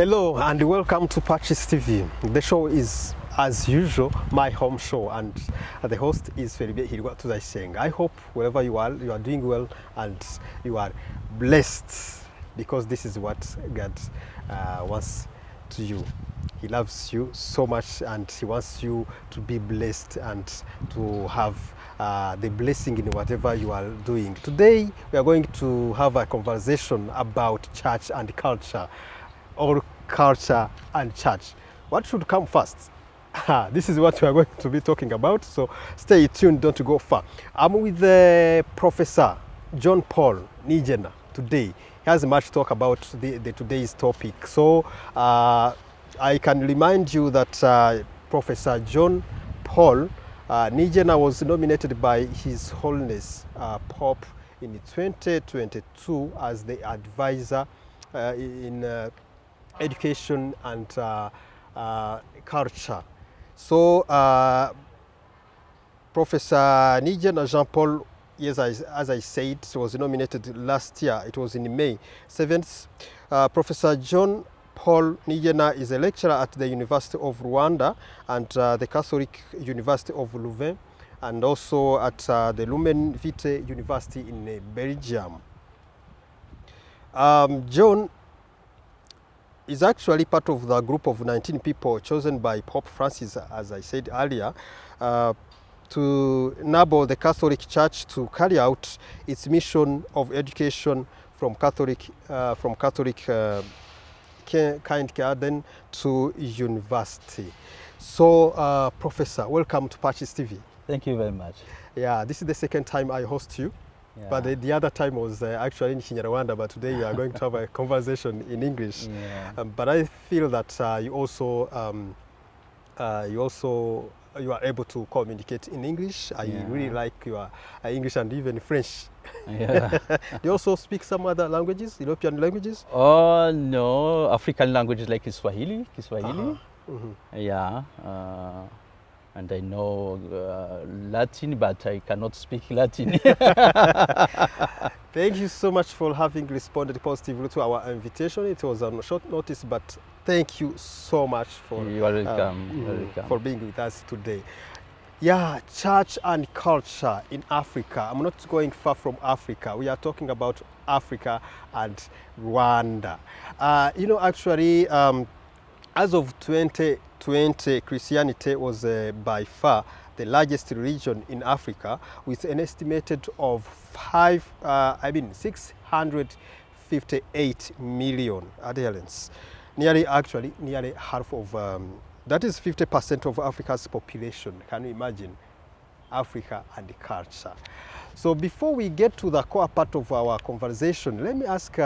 Hello and welcome to PACIS TV. The show is, as usual, my home show, and the host is RW'IGITANGAZAMAKURU. I hope wherever you are doing well and you are blessed, because this is what God wants to you. He loves you so much and He wants you to be blessed and to have the blessing in whatever you are doing. Today we are going to have a conversation about church and culture, or culture and church. What should come first? This is what we are going to be talking about, so stay tuned, don't go far. I'm with Professor John Paul Nijena today. He has much to talk about the today's topic. So I can remind you that Professor John Paul Nijena was nominated by His Holiness Pope in 2022 as the advisor in education and culture. So Professor Nijena Jean Paul, yes, as I said, was nominated last year. It was in May 7th. Professor John Paul Nijena is a lecturer at the University of Rwanda and the Catholic University of Louvain, and also at the Lumen Vitae University in Belgium. John is actually part of the group of 19 people chosen by Pope Francis, as I said earlier, to enable the Catholic Church to carry out its mission of education from Catholic kindergarten to university. So, Professor, welcome to PACIS TV. Thank you very much. Yeah, this is the second time I host you. Yeah. But the other time was actually in Kinyarwanda, but today we are going to have a conversation in English. Yeah. But I feel that you are able to communicate in English. I really like your English and even French. Yeah. Do you also speak some other languages, European languages? Oh no, African languages like Kiswahili. Yeah. And I know Latin, but I cannot speak Latin. Thank you so much for having responded positively to our invitation. It was on short notice, but thank you so much for, you are welcome. For being with us today. Yeah, church and culture in Africa. I'm not going far from Africa. We are talking about Africa and Rwanda. Actually, as of 2020, Christianity was by far the largest religion in Africa, with an estimated of 658 million adherents. Nearly half of, that is 50% of Africa's population. Can you imagine? Africa and the culture. So before we get to the core part of our conversation, let me ask,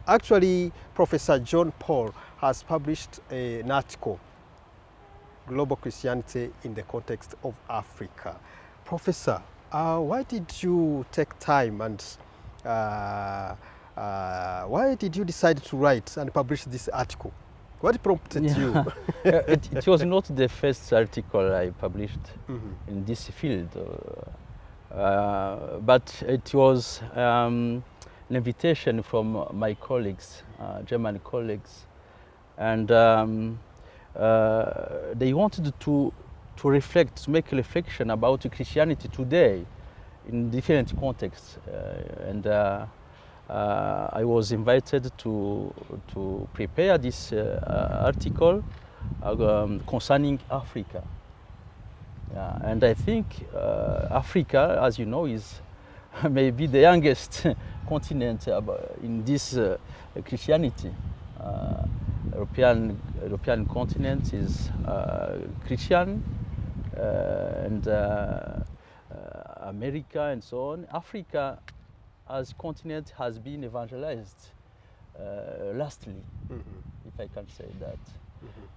actually, Professor John Paul has published an article, Global Christianity in the Context of Africa. Professor, why did you take time and why did you decide to write and publish this article? What prompted you? It was not the first article I published in this field, but it was an invitation from my colleagues, German colleagues, and they wanted to reflect, to make a reflection about Christianity today in different contexts, and I was invited to prepare this article concerning Africa. Yeah, and I think Africa, as you know, is maybe the youngest continent in this Christianity. European continent is Christian, and America and so on. Africa as continent has been evangelized lastly, if I can say that.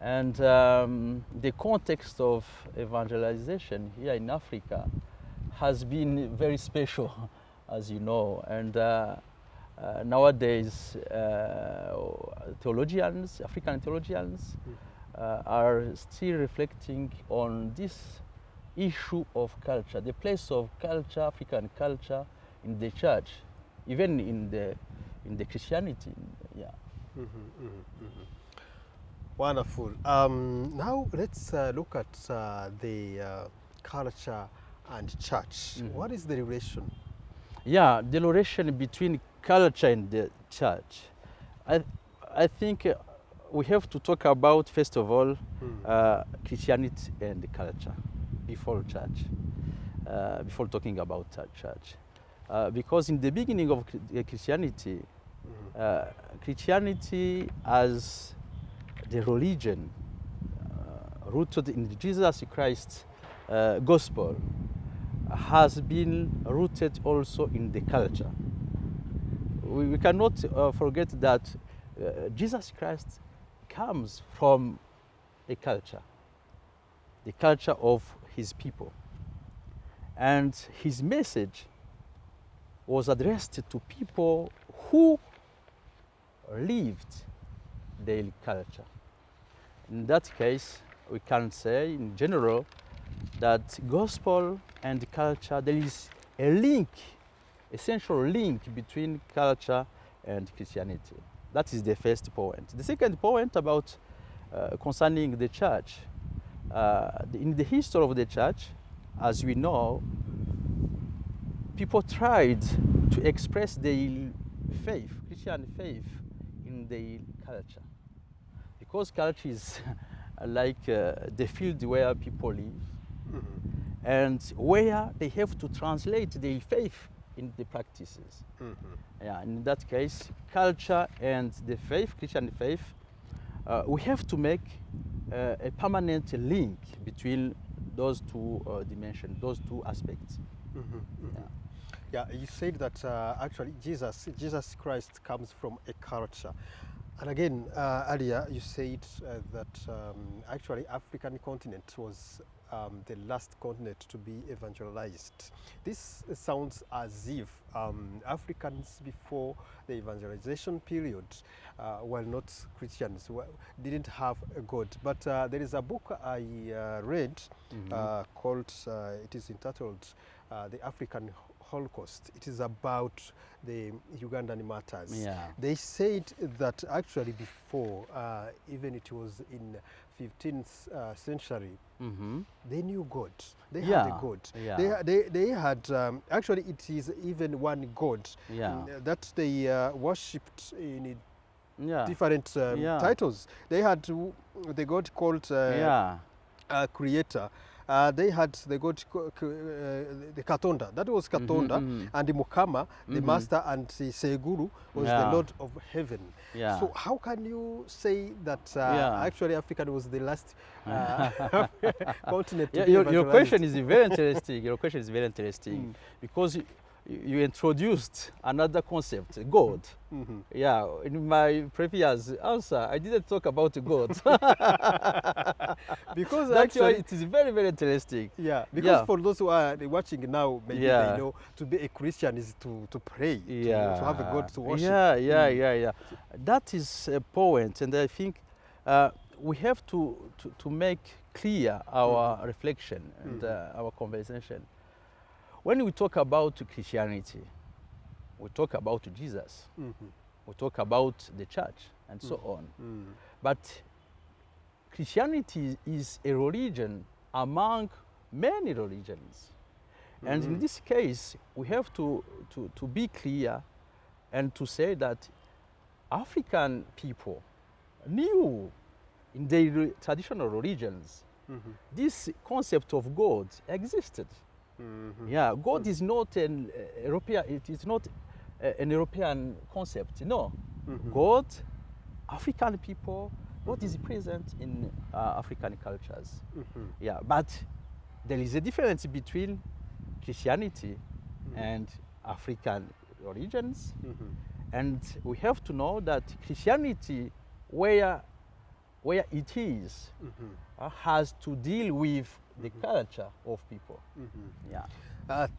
And the context of evangelization here in Africa has been very special, as you know. And nowadays, theologians, African theologians, are still reflecting on this issue of culture, the place of culture, African culture, in the church, even in the Christianity. Yeah. Wonderful. Now let's look at the culture and church. What is the relation? Yeah, the relation between culture and the church. I think we have to talk about, first of all, Christianity and culture before church, before talking about church. Because in the beginning of Christianity, Christianity as the religion rooted in Jesus Christ's gospel has been rooted also in the culture. We cannot forget that Jesus Christ comes from a culture, the culture of his people. And his message was addressed to people who lived their culture. In that case, we can say in general that gospel and culture, there is a link, essential link between culture and Christianity. That is the first point. The second point about concerning the church, in the history of the church, as we know, people tried to express their faith, Christian faith, in their culture. Because culture is like the field where people live, and where they have to translate their faith in the practices. Yeah, in that case, culture and the faith, Christian faith, we have to make a permanent link between those two dimensions, those two aspects. Yeah, you said that actually Jesus Christ comes from a culture. And again, earlier you said that actually African continent was the last continent to be evangelized. This sounds as if Africans before the evangelization period were not Christians, didn't have a God. But there is a book I read called, it is entitled The African Holocaust. It is about the Ugandan matters. Yeah. They said that actually before, even it was in 15th century, they knew God. They had a God. Yeah. They had, actually it is even one God that they worshipped in different titles. They had the God called Creator. They had the god, the Katonda, that was Katonda, and the Mukama, the Master, and the Seguru was the Lord of Heaven. So how can you say that actually Africa was the last continent to be your question is very interesting. Your question is very interesting because you introduced another concept, God. Yeah, in my previous answer, I didn't talk about God. Because that's actually, why it is very, very interesting. Yeah, because for those who are watching now, maybe they know to be a Christian is to pray, to have a God to worship. Yeah. That is a point, and I think we have to make clear our reflection and our conversation. When we talk about Christianity, we talk about Jesus, we talk about the church, and so on. But Christianity is a religion among many religions. And in this case, we have to be clear and to say that African people knew in their traditional religions this concept of God existed. Yeah, God is not an European. It is not an European concept. No, God, African people, God is present in African cultures. Yeah, but there is a difference between Christianity and African religions, and we have to know that Christianity, where it is, has to deal with the culture of people.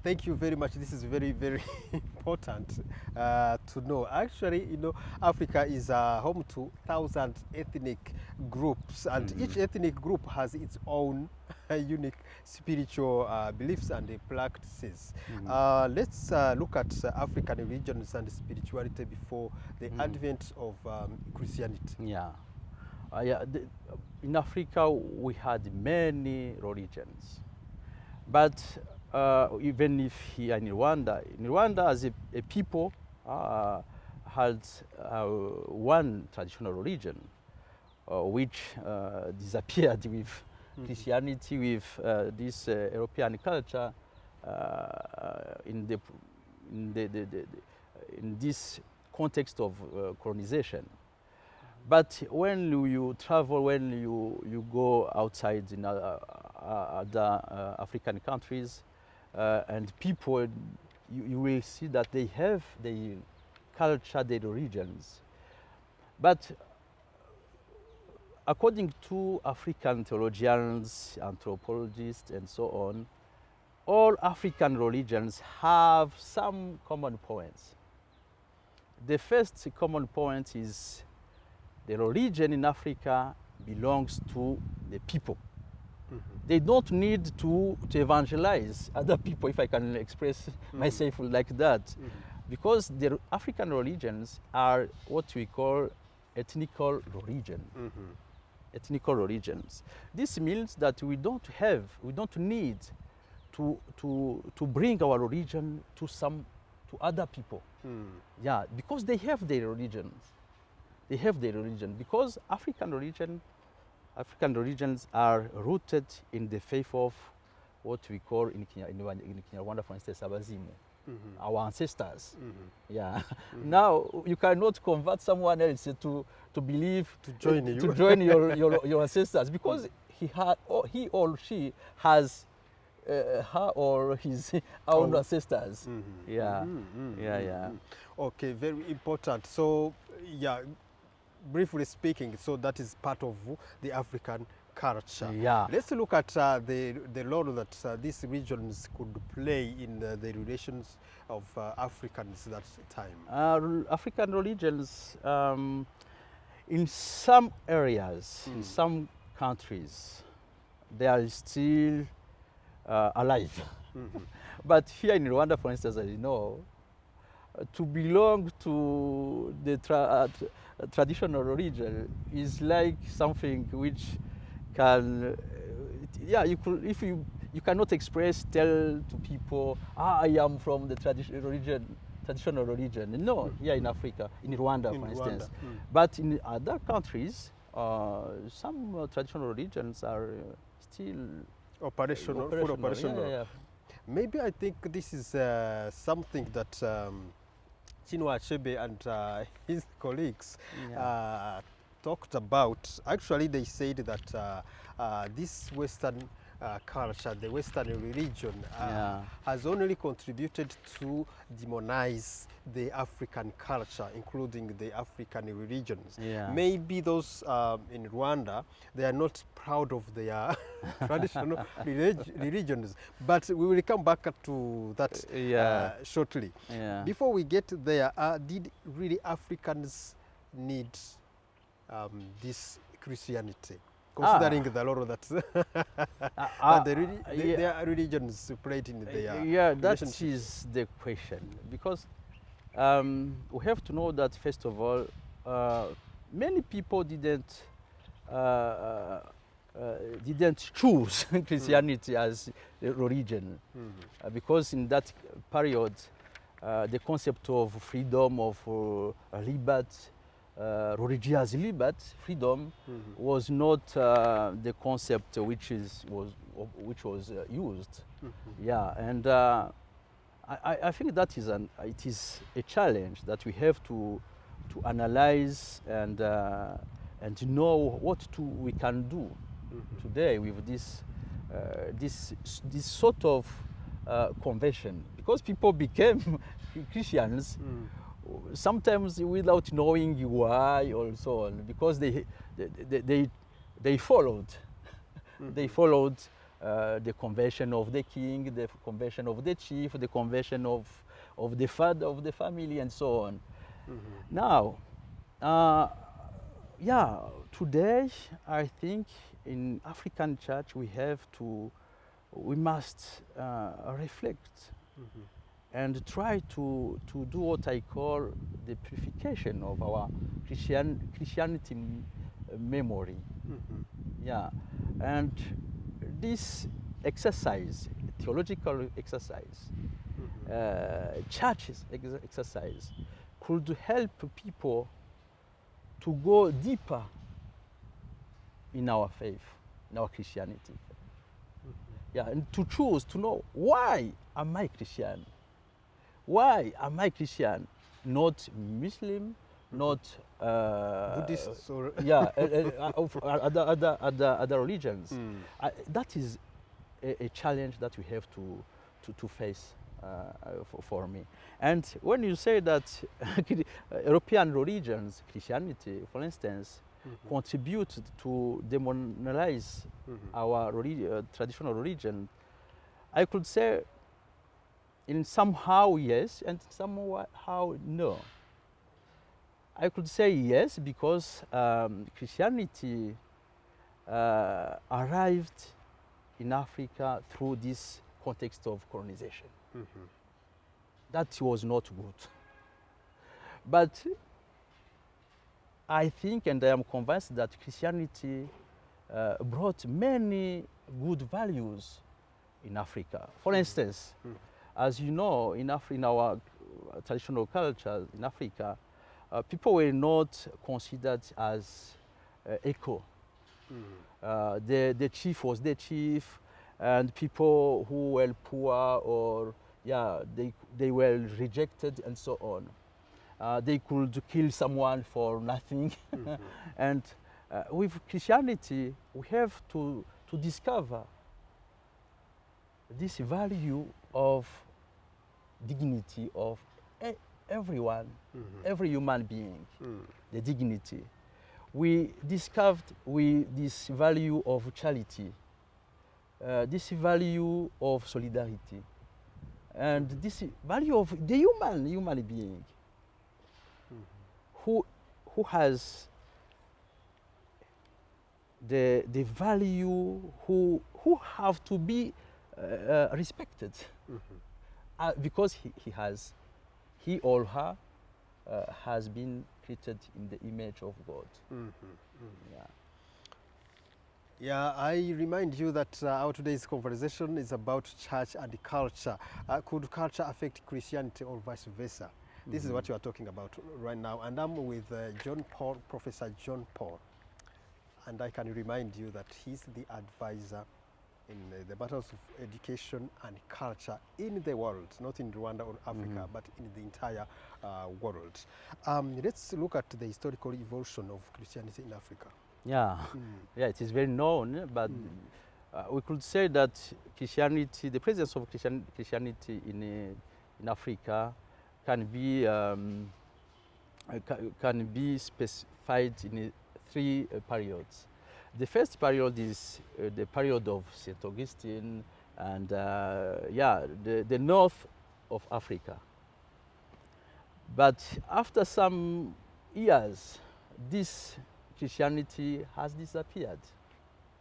Thank you very much. This is very, very important to know. Actually, you know, Africa is home to 1,000 ethnic groups, and each ethnic group has its own unique spiritual beliefs and practices. Let's look at African religions and spirituality before the advent of Christianity. Yeah. Yeah, in Africa, we had many religions. But even if here in Rwanda as a people had one traditional religion, which disappeared with Christianity, with this European culture in this context of colonization. But when you travel, when you go outside in other African countries, and people, you will see that they have their culture, their religions. But according to African theologians, anthropologists, and so on, all African religions have some common points. The first common point is the religion in Africa belongs to the people. They don't need to evangelize other people, if I can express myself like that, because the African religions are what we call ethnical religion. Ethnical religions. This means that we don't need to bring our religion to other people. Yeah, because they have their religions. They have their religion because African religions are rooted in the faith of what we call in Kinyarwanda, for instance, Abazimu, our ancestors. Yeah. Now you cannot convert someone else to believe to join your ancestors because he or she has her or his own ancestors. Yeah. Okay, very important. So yeah, briefly speaking, so that is part of the African culture. Yeah. Let's look at the role that these regions could play in the relations of Africans that time. African religions, in some areas, in some countries, they are still alive. But here in Rwanda, for instance, as you know, to belong to the traditional religion is like something which can, you cannot tell to people, I am from the traditional religion. No, here in Africa, in Rwanda, for instance. But in other countries, some traditional religions are still operational. Full operational. Yeah. Maybe I think this is something that Chinua Achebe and his colleagues talked about. Actually, they said that this Western culture, the Western religion, has only contributed to demonize the African culture, including the African religions. Maybe those in Rwanda, they are not proud of their traditional religions, but we will come back to that shortly. Before we get there, did really Africans need this Christianity? Considering the role that their religions played in their that is the question. Because we have to know that, first of all, many people didn't choose Christianity as a religion. Because in that period, the concept of freedom, of liberty, religious liberty, freedom, was not the concept which was used. And I think that it is a challenge that we have to analyze and know what we can do today with this sort of conversion, because people became Christians. Sometimes without knowing why or so on, because they followed the conversion of the king, the conversion of the chief, the conversion of the father of the family, and so on. Now, today I think in African church we must reflect and try to do what I call the purification of our Christianity memory. Yeah, and this exercise, theological exercise, churches exercise, could help people to go deeper in our faith, in our Christianity. Yeah, and to choose to know, why am I Christian? Why am I Christian? Not Muslim, not Buddhists or yeah, of other religions. That is a challenge that we have to face for me. And when you say that European religions, Christianity, for instance, contribute to demonize our traditional religion, I could say in somehow yes and somehow no. I could say yes because Christianity arrived in Africa through this context of colonization. That was not good. But I think and I am convinced that Christianity brought many good values in Africa. For instance, as you know, in our traditional culture in Africa, people were not considered as equal. The chief was the chief, and people who were poor or they were rejected and so on. They could kill someone for nothing. And with Christianity, we have to discover this value of dignity of everyone, every human being, the dignity. We discovered this value of charity, this value of solidarity, and this value of the human being who has the value, who have to be respected because he or her has been created in the image of God. Yeah, I remind you that our today's conversation is about church and culture. Could culture affect Christianity or vice versa? This is what you are talking about right now. And I'm with John Paul, Professor John Paul. And I can remind you that he's the advisor in the matters of education and culture in the world, not in Rwanda or Africa, but in the entire world. Let's look at the historical evolution of Christianity in Africa. Yeah, it is very known, but we could say that Christianity, the presence of Christianity in Africa can be specified in three periods. The first period is the period of St. Augustine and the north of Africa. But after some years, this Christianity has disappeared.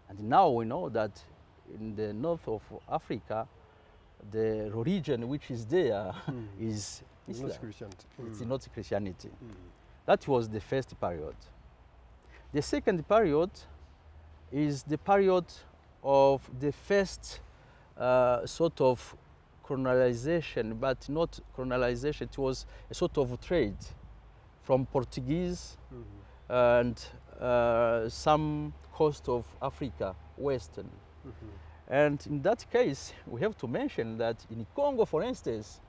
And now we know that in the north of Africa, the religion which is there is Islam. Not Christianity. It's not Christianity. That was the first period. The second period is the period of the first sort of colonization, but not colonization, it was a sort of trade from Portuguese and some coast of Africa, western. And in that case, we have to mention that in Congo, for instance,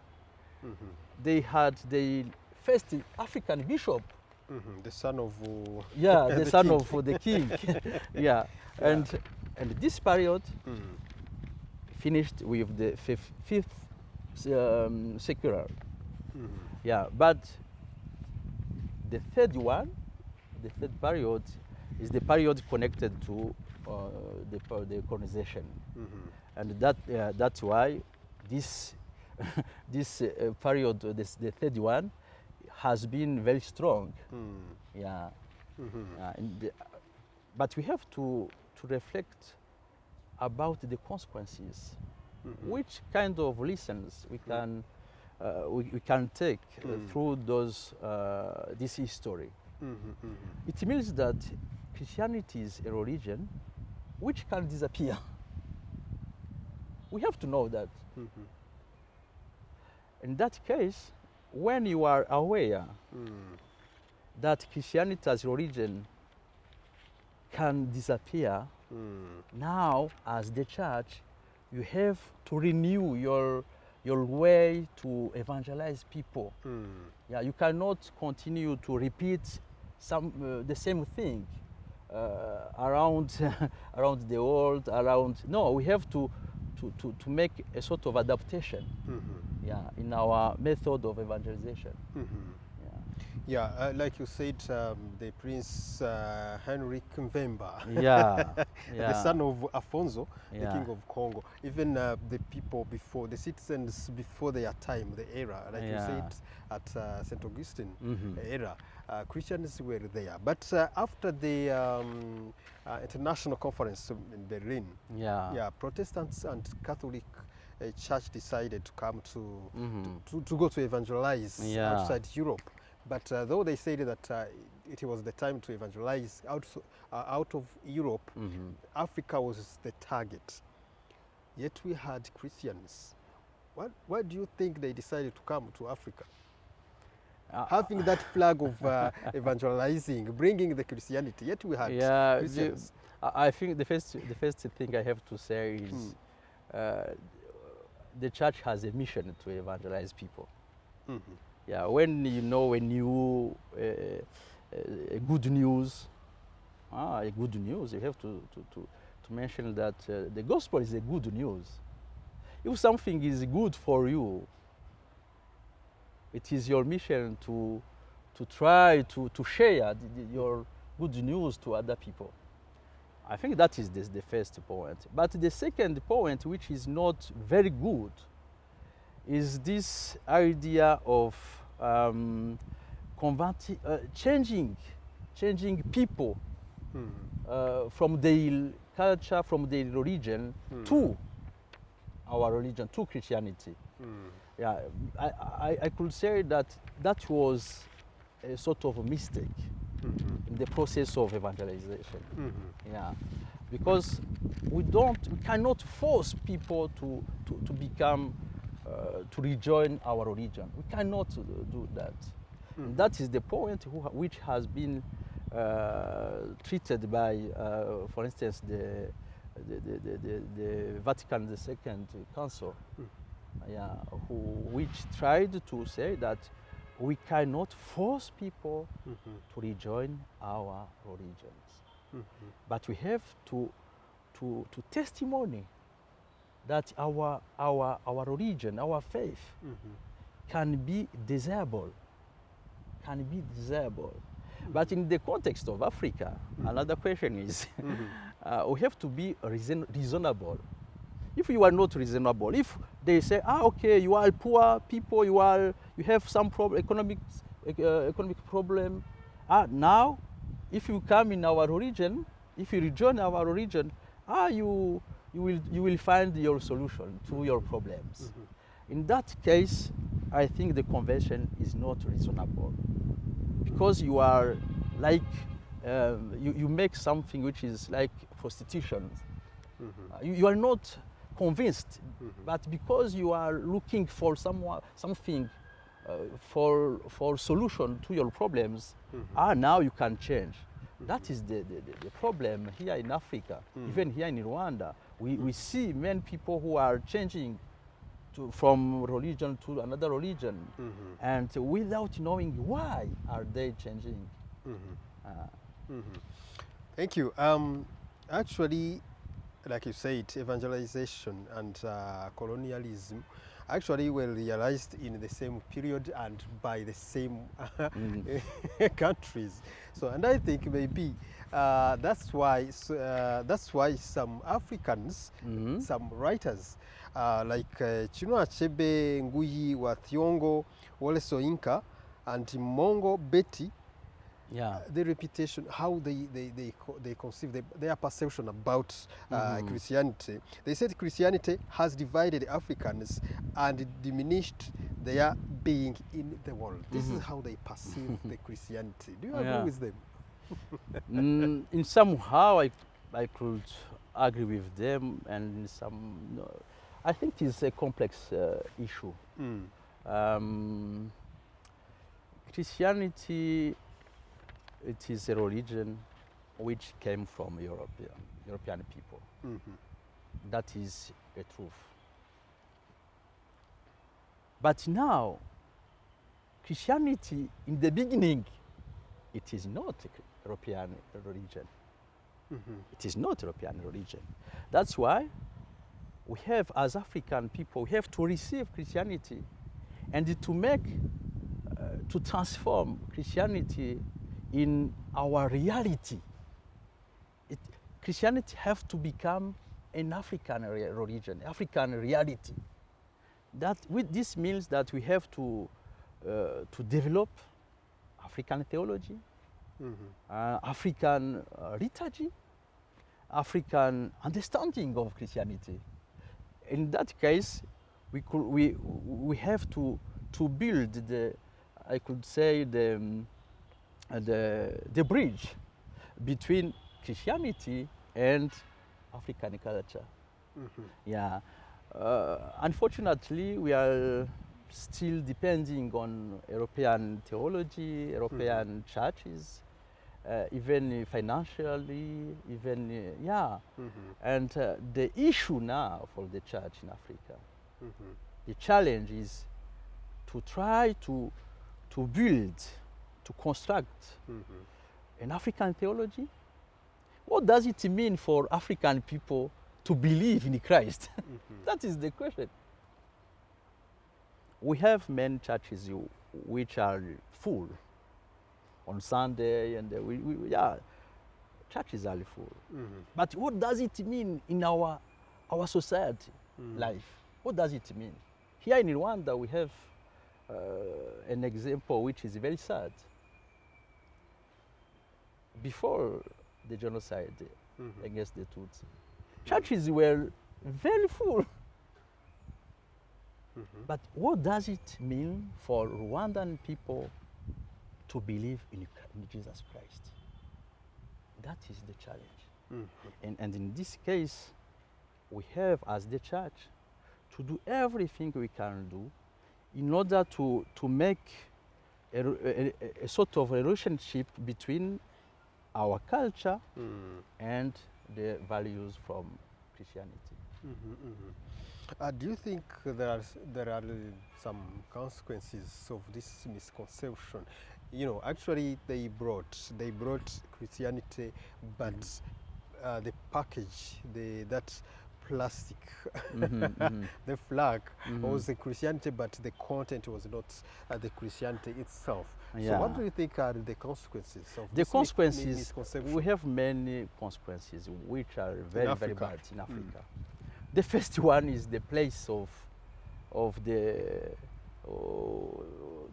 they had the first African bishop. The son of the son king. of the king. And this period finished with the fifth secular. But the third period is the period connected to the colonization, and that's why this period, the third one, has been very strong. But we have to reflect about the consequences. Which kind of lessons we can take through this history? It means that Christianity is a religion which can disappear. We have to know that. In that case, when you are aware that Christianity as religion can disappear, now as the church, you have to renew your way to evangelize people. Yeah, you cannot continue to repeat the same thing around around the world. No, we have to make a sort of adaptation. Yeah, in our method of evangelization. Yeah, like you said, the Prince Henrik Mvemba, the son of Afonso, the King of Congo. Even the people before, the citizens before their time, the era, like you said, at St. Augustine era, Christians were there. But after the international conference in Berlin, Protestants and Catholic Church decided to come to go to evangelize outside Europe. But though they said that it was the time to evangelize out of Europe, Africa was the target. Yet we had Christians. Why do you think they decided to come to Africa? Having that flag of evangelizing, bringing the Christianity, yet we had Christians. I think the first thing I have to say is the church has a mission to evangelize people. Yeah, when you know a good news, you have to mention that the gospel is a good news. If something is good for you, it is your mission to try to share your good news to other people. I think that is the first point. But the second point, which is not very good, is this idea of changing people from their culture, from their religion to our religion, to Christianity. Yeah, I could say that was a sort of a mistake in the process of evangelization. Yeah, because we cannot force people to become to rejoin our religion. We cannot do that. That is the point which has been treated by, for instance, the Vatican II Council, which tried to say that we cannot force people to rejoin our religions, but we have to testimony that our religion, our faith, can be desirable, But in the context of Africa, another question is, we have to be reasonable. If you are not reasonable, if they say, okay, you are poor people, you have some economic problem, now, if you come in our religion, if you rejoin our religion, you will find your solution to your problems. In that case, I think the conversion is not reasonable, because you are like, you make something which is like prostitution. You are not convinced, but because you are looking for something for solution to your problems, now you can change. That is the problem here in Africa, even here in Rwanda. We see many people who are changing from religion to another religion, and without knowing why are they changing. Thank you. Actually, like you said, evangelization and colonialism actually were realized in the same period and by the same countries. So, and I think maybe that's why some Africans, some writers like Chinua Achebe, Nguyi wa Thiong'o, Wole Soyinka, and Mongo Betty, their reputation, how they conceive their perception about Christianity. They said Christianity has divided Africans and diminished their being in the world. This is how they perceive the Christianity. Do you agree with them? In somehow I could agree with them, and in some, no, I think it's a complex issue. Christianity, it is a religion which came from European people. That is a truth. But now, Christianity, in the beginning, it is not a European religion. It is not a European religion. That's why we have, as African people, we have to receive Christianity and to make, to transform Christianity in our reality. Christianity has to become an African religion, African reality. This means that we have to develop African theology, African liturgy, African understanding of Christianity. In that case, we have to build the, I could say, the bridge between Christianity and African culture. Yeah. Unfortunately, we are still depending on European theology, European churches, even financially, even, yeah. And the issue now for the church in Africa, the challenge is to try to build, to construct an African theology. What does it mean for African people to believe in Christ? That is the question. We have many churches which are full on Sunday, and yeah, churches are full. But what does it mean in our society life? What does it mean? Here in Rwanda, we have an example which is very sad. Before the genocide against the Tutsi, churches were very full. But what does it mean for Rwandan people to believe in Jesus Christ? That is the challenge. And in this case, we have, as the church, to do everything we can do in order to make a sort of relationship between our culture and the values from Christianity. Do you think there are some consequences of this misconception? You know, actually they brought Christianity, but the package, that plastic, the flag was the Christianity, but the content was not the Christianity itself. Yeah. So what do you think are the consequences of the this misconception? We have many consequences which are very, very bad in Africa. The first one is the place of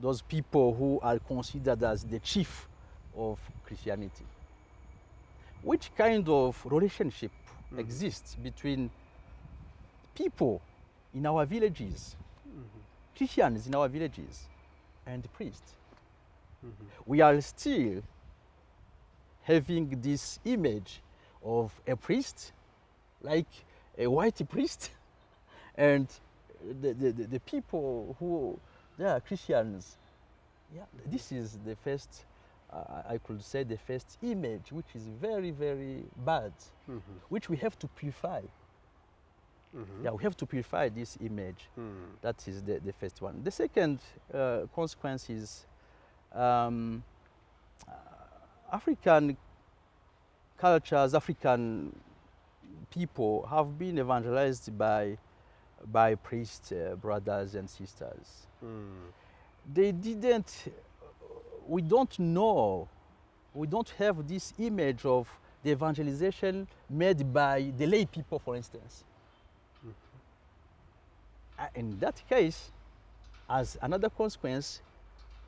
those people who are considered as the chief of Christianity. Which kind of relationship exists between people in our villages, Christians in our villages, and priests? We are still having this image of a priest, like a white priest, and the people who they are Christians. Yeah, this is the first, I could say, the first image, which is very, very bad, which we have to purify. Yeah, we have to purify this image. That is the first one. The second consequence is African cultures, African people have been evangelized by priest brothers and sisters. They didn't, we don't know, we don't have this image of the evangelization made by the lay people, for instance. In that case, as another consequence,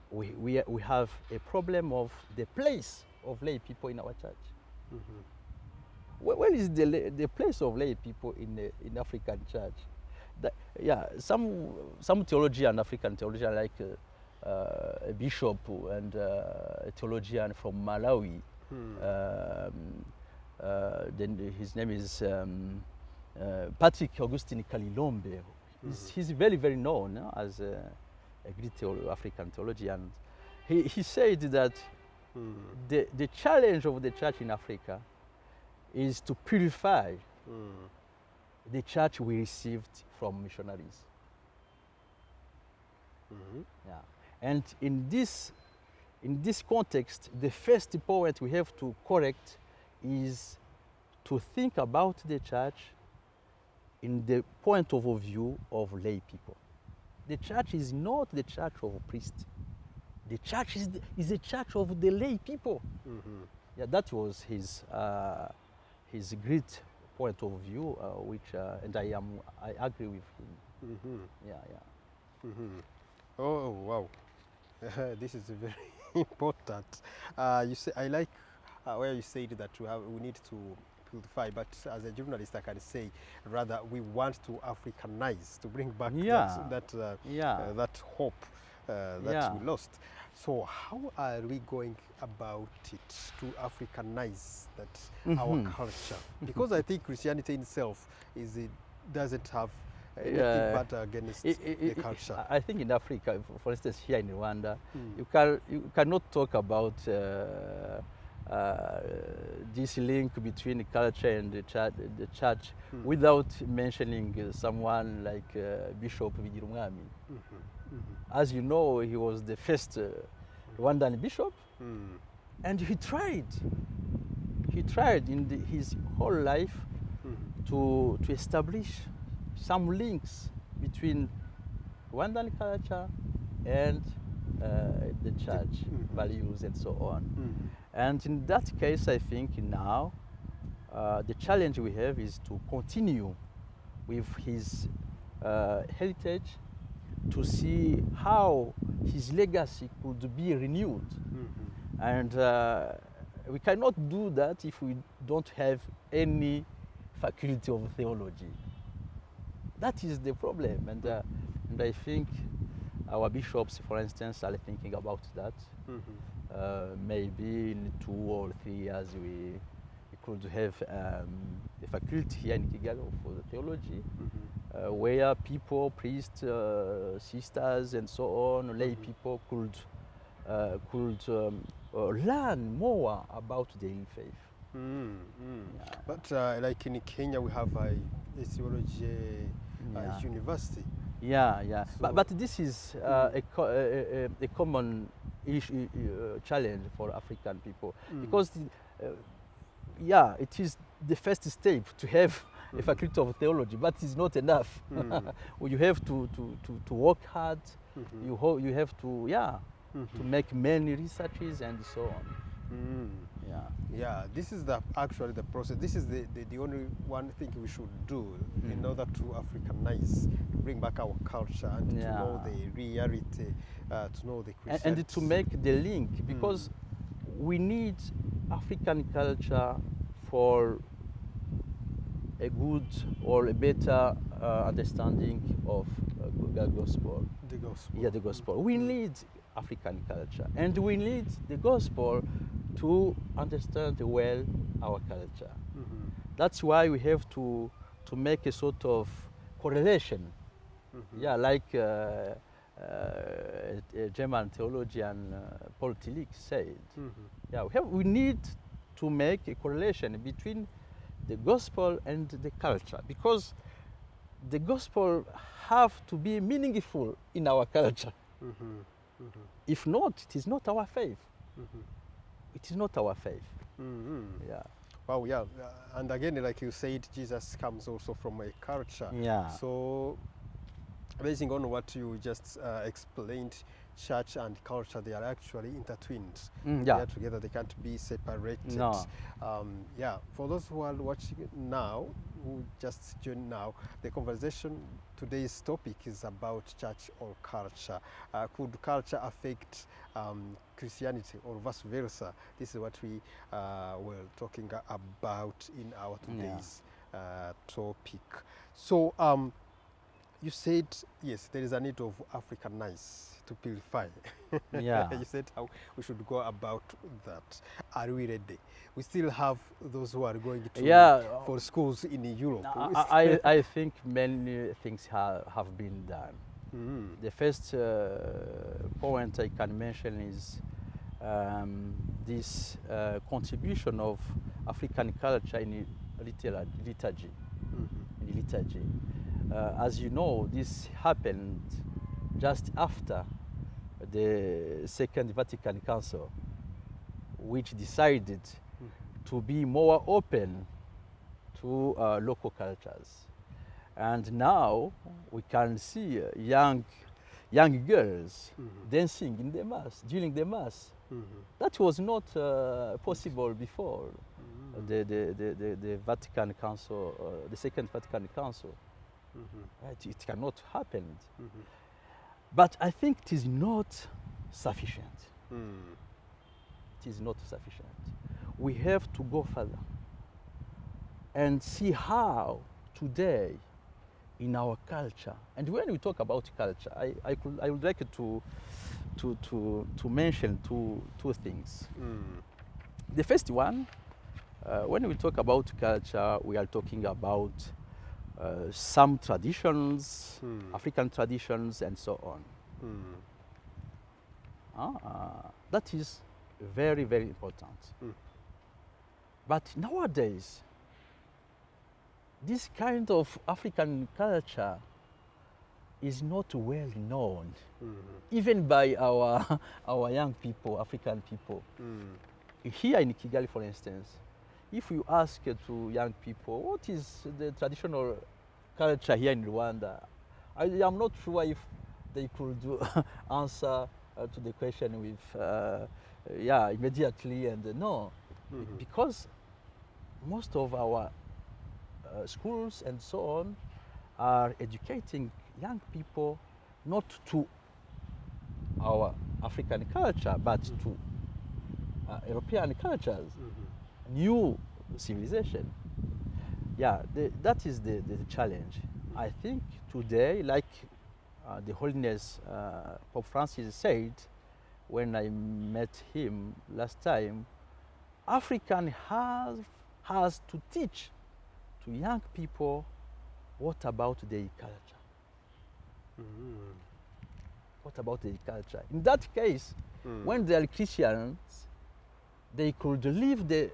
we have a problem of the place of lay people in our church. Where is the place of lay people in African church? Yeah, some theologian, African theologian, like a bishop and a theologian from Malawi, Then his name is Patrick Augustine Kalilombe. He's very, very known as a great African theologian. He said that the challenge of the church in Africa is to purify the church we received from missionaries. Yeah. And in this context, the first point we have to correct is to think about the church in the point of view of lay people. The church is not the church of priests. The church is the church of the lay people. Yeah, that was his great point of view, which and I agree with him. Yeah. Oh wow, this is very important. You say I like where you said that we need to purify, but as a journalist, I can say rather we want to Africanize, to bring back that hope that we lost. So how are we going about it to Africanize that our culture? Because I think Christianity itself doesn't have anything but against the culture. I think in Africa, for instance, here in Rwanda, you cannot talk about this link between culture and the church without mentioning someone like Bishop Bigirumwami. As you know, he was the first Rwandan bishop, and he tried in his whole life to establish some links between Rwandan culture and the church values and so on. And in that case, I think now the challenge we have is to continue with his heritage, to see how his legacy could be renewed. And we cannot do that if we don't have any faculty of theology. That is the problem, and I think our bishops, for instance, are thinking about that. Maybe in 2 or 3 years we could have a faculty here in Kigali for the theology, where people, priests, sisters, and so on, lay people could learn more about the faith. Yeah. But like in Kenya, we have a theology university. Yeah. So but this is a common challenge for African people, because it is the first step to have a faculty of theology, but it's not enough. You have to work hard. You have to to make many researches and so on. Yeah, this is actually the process. This is the only one thing we should do in order to Africanize, to bring back our culture and to know the reality, to know the Christianity. And to make the link, because we need African culture for a good or a better understanding of the gospel. The gospel. Yeah, the gospel. We need African culture, and we need the gospel to understand well our culture. That's why we have to make a sort of correlation. Like a German theologian Paul Tillich said. We need to make a correlation between the gospel and the culture, because the gospel have to be meaningful in our culture. If not, it is not our faith. It is not our faith. Yeah. Wow, yeah. And again, like you said, Jesus comes also from a culture. Yeah. So, basing on what you just explained, church and culture, they are actually intertwined. They are together, they can't be separated. No. For those who are watching now, who just joined now, the conversation, today's topic is about church or culture. Could culture affect Christianity or vice versa? This is what we were talking about in our today's topic. So, You said, yes, there is a need of Africanize to purify. Yeah. You said how we should go about that. Are we ready? We still have those who are going to Yeah. for schools in Europe. I think many things have been done. The first point I can mention is this contribution of African culture in liturgy. In liturgy. As you know, this happened just after the Second Vatican Council, which decided to be more open to local cultures. And now we can see young girls dancing in the mass, during the mass. That was not possible before the Vatican Council, the Second Vatican Council. It cannot happen. But I think it is not sufficient. It is not sufficient. We have to go further and see how today in our culture, and when we talk about culture, I would like to mention two things. The first one, when we talk about culture, we are talking about some traditions, African traditions, and so on. That is very, very important. But nowadays, this kind of African culture is not well known, even by our young people, African people. Here in Kigali, for instance, if you ask to young people, what is the traditional culture here in Rwanda, I am not sure if they could answer to the question with, yeah, immediately and no. Because most of our schools and so on are educating young people not to our African culture, but to European cultures, new civilization. Yeah, that is the challenge. I think today, like the Holiness Pope Francis said when I met him last time, African has to teach to young people what about their culture. What about their culture? In that case, when they are Christians, they could live the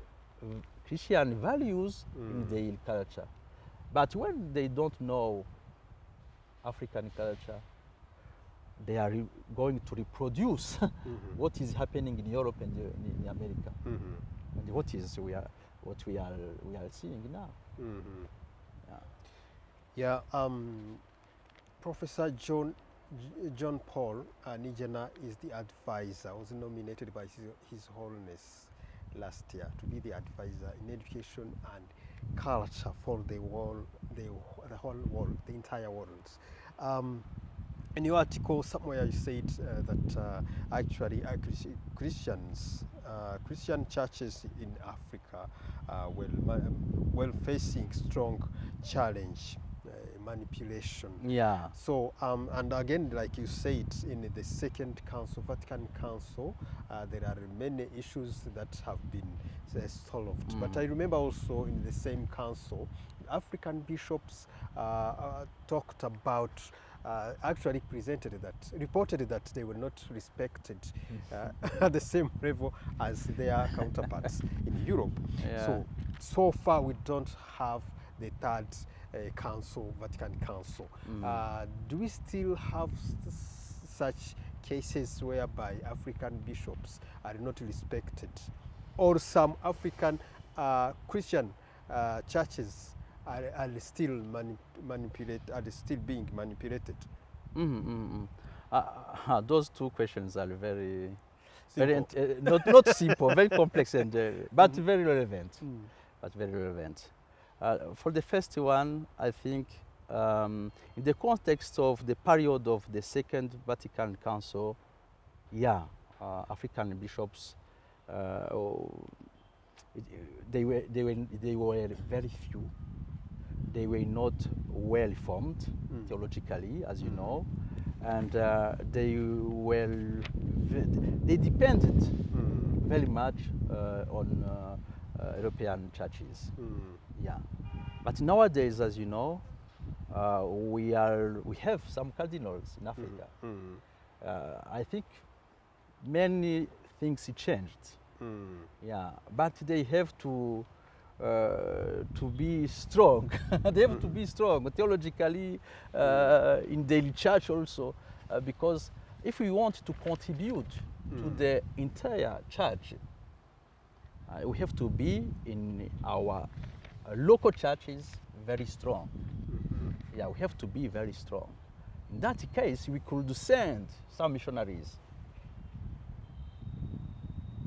Christian values in their culture. But when they don't know African culture, they are going to reproduce what is happening in Europe and in America, and what we are seeing now. Yeah. Professor John Paul Nijana is the advisor. Was nominated by His Holiness last year to be the advisor in education and culture for the whole world, the entire world. In your article, somewhere you said that actually Christian churches in Africa were facing strong challenge, manipulation. Yeah. So, and again, like you said, in the Second Council, Vatican Council, there are many issues that have been solved. But I remember also in the same council, African bishops talked about, actually reported that they were not respected at the same level as their counterparts in Europe. Yeah. So far we don't have the third council, Vatican Council. Do we still have such cases whereby African bishops are not respected, or some African Christian churches are still being manipulated? Those two questions are very Simple. not simple, very complex, and but very relevant. But very relevant. For the first one, I think in the context of the period of the Second Vatican Council, yeah, African bishops, they were very few. they were not well formed theologically, as you know, and they depended very much on European churches. Yeah, but nowadays, as you know, we have some cardinals in Africa. I think many things changed. Yeah, but they have to be strong. They have to be strong theologically, in daily church also, because if we want to contribute to the entire church, we have to be in our local churches very strong. Yeah, we have to be very strong. In that case, we could send some missionaries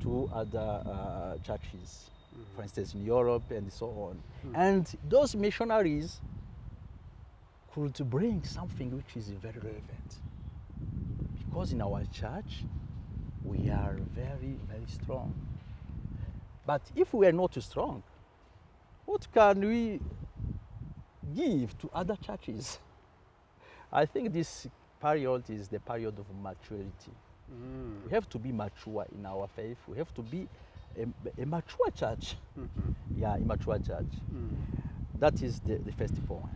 to other churches, for instance, in Europe and so on. And those missionaries could bring something which is very relevant. Because in our church, we are very, very strong. But if we are not strong, what can we give to other churches? I think this period is the period of maturity. We have to be mature in our faith. We have to be a mature church. Yeah, a mature church. That is the first point.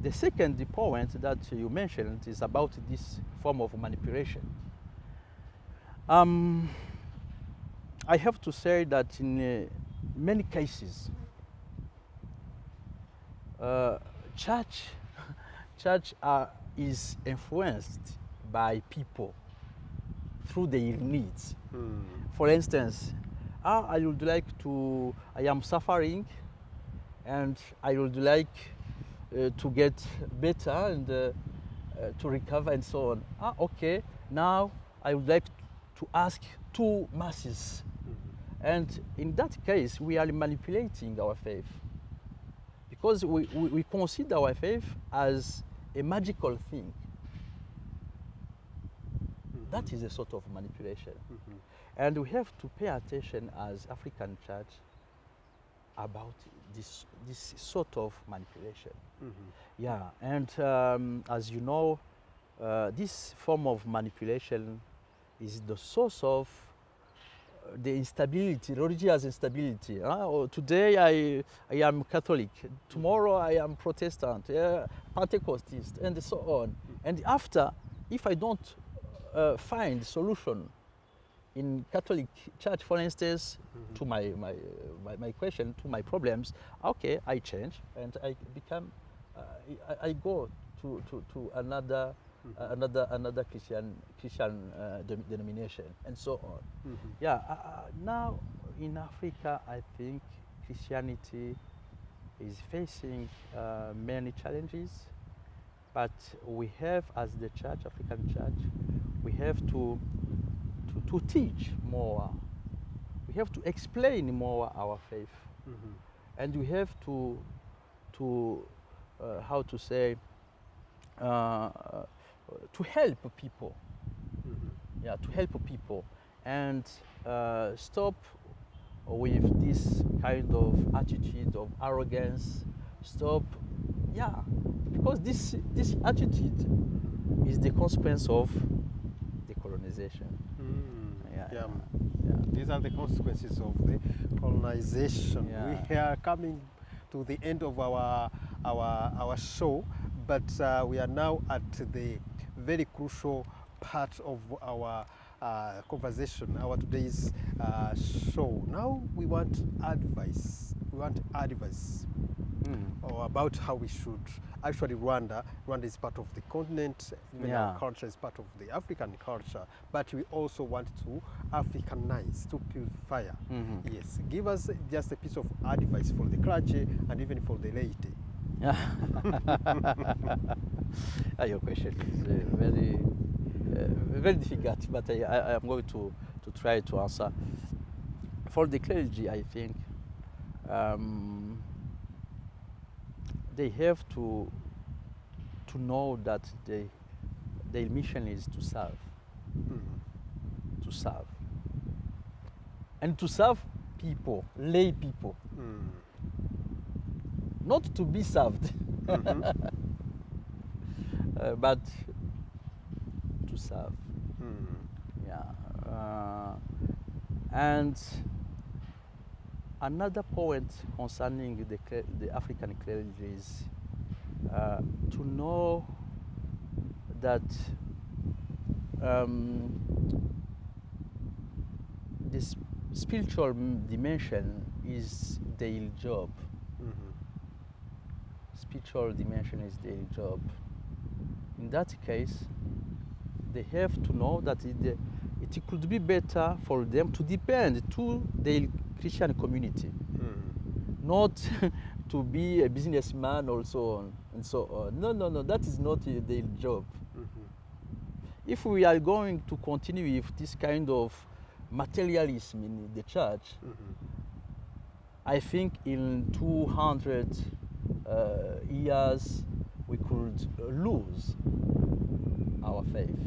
The second point that you mentioned is about this form of manipulation. I have to say that in many cases, church is influenced by people through their needs. For instance, I am suffering and I would like to get better and to recover and so on. Okay, now I would like to ask 2 masses. And in that case, we are manipulating our faith because we consider our faith as a magical thing. That is a sort of manipulation. And we have to pay attention as African church about this sort of manipulation. Yeah, and as you know, this form of manipulation is the source of the instability, religious instability. Today I am Catholic, tomorrow I am Protestant, Pentecostist, and so on. And after, if I don't find solution in Catholic Church, for instance, to my question, to my problems, okay, I change and I become, I go to another Christian denomination and so on. Yeah, now in Africa, I think Christianity is facing many challenges, but we have, as the church, African church, we have to teach more. We have to explain more our faith, and we have to how to say, to help people. Yeah, to help people and stop with this kind of attitude of arrogance. Stop, yeah, because this attitude is the consequence of the colonization. Yeah. These are the consequences of the colonization. Yeah. We are coming to the end of our show, but we are now at the very crucial part of our conversation, our today's show. Now we want advice. About how we should. Actually, Rwanda is part of the continent, even our culture is part of the African culture, but we also want to Africanize, to purify. Yes, give us just a piece of advice for the clergy and even for the laity. Your question is very difficult, but I am going to try to answer. For the clergy, I think they have to know that their mission is to serve. To serve. And to serve people, lay people. not to be served, but to serve. Yeah. And another point concerning the African clergy is to know that this spiritual dimension is daily job. Spiritual dimension is daily job. In that case, they have to know that it could be better for them to depend to their Christian community, not to be a businessman or so on and so on. No, that is not their job. If we are going to continue with this kind of materialism in the church, I think in 200 years we could lose our faith.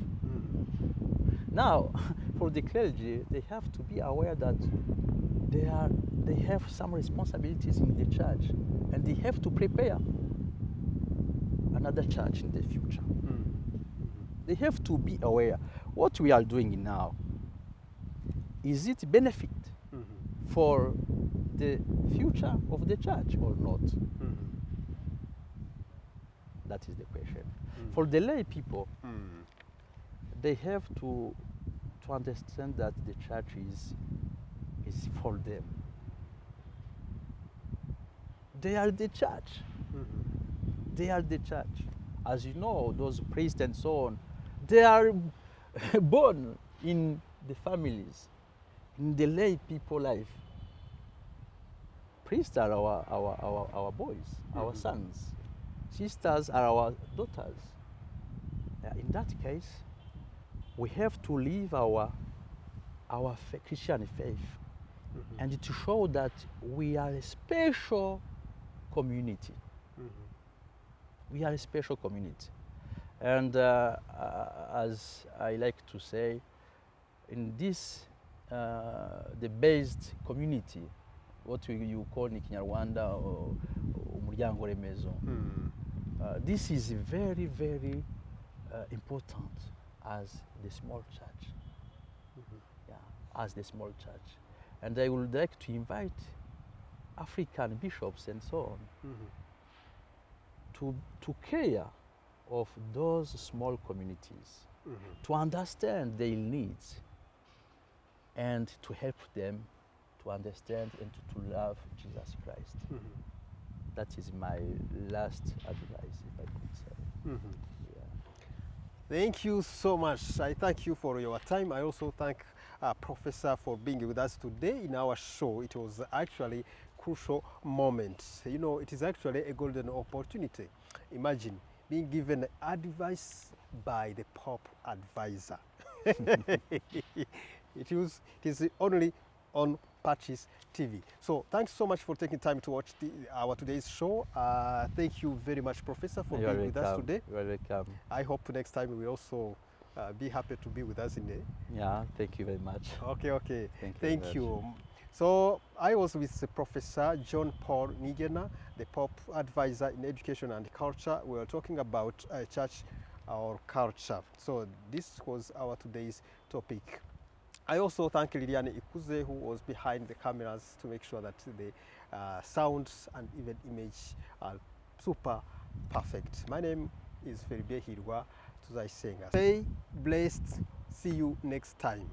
Now, for the clergy, they have to be aware that they have some responsibilities in the church, and they have to prepare another church in the future. They have to be aware what we are doing now. Is it benefit for the future of the church or not? That is the question. For the lay people, they have to understand that the church is for them. They are the church. They are the church. As you know, those priests and so on, they are born in the families, in the lay people life. Priests are our boys, our sons. Sisters are our daughters. In that case, we have to live our Christian faith and to show that we are a special community. We are a special community. And as I like to say, in this the based community, what you call in Kinyarwanda umuryango remezo, this is very, very important as the small church. Yeah, as the small church. And I would like to invite African bishops and so on to care of those small communities, to understand their needs and to help them to understand and to love Jesus Christ. That is my last advice, if I could say. Yeah. Thank you so much. I thank you for your time. I also thank Professor for being with us today in our show. It was actually crucial moment. You know, it is actually a golden opportunity. Imagine being given advice by the Pope advisor. It is only on PACIS TV. So thanks so much for taking time to watch our today's show. Thank you very much, Professor, for being with us today. You are welcome. I hope next time we will also be happy to be with us in there. Yeah, thank you very much. Okay. Thank you. So I was with Professor John Paul Nigena, the Pope Advisor in Education and Culture. We were talking about church or culture. So this was our today's topic. I also thank Liliane Ikuze, who was behind the cameras to make sure that the sounds and even image are super perfect. My name is TUZIRIKANA. Stay blessed. See you next time.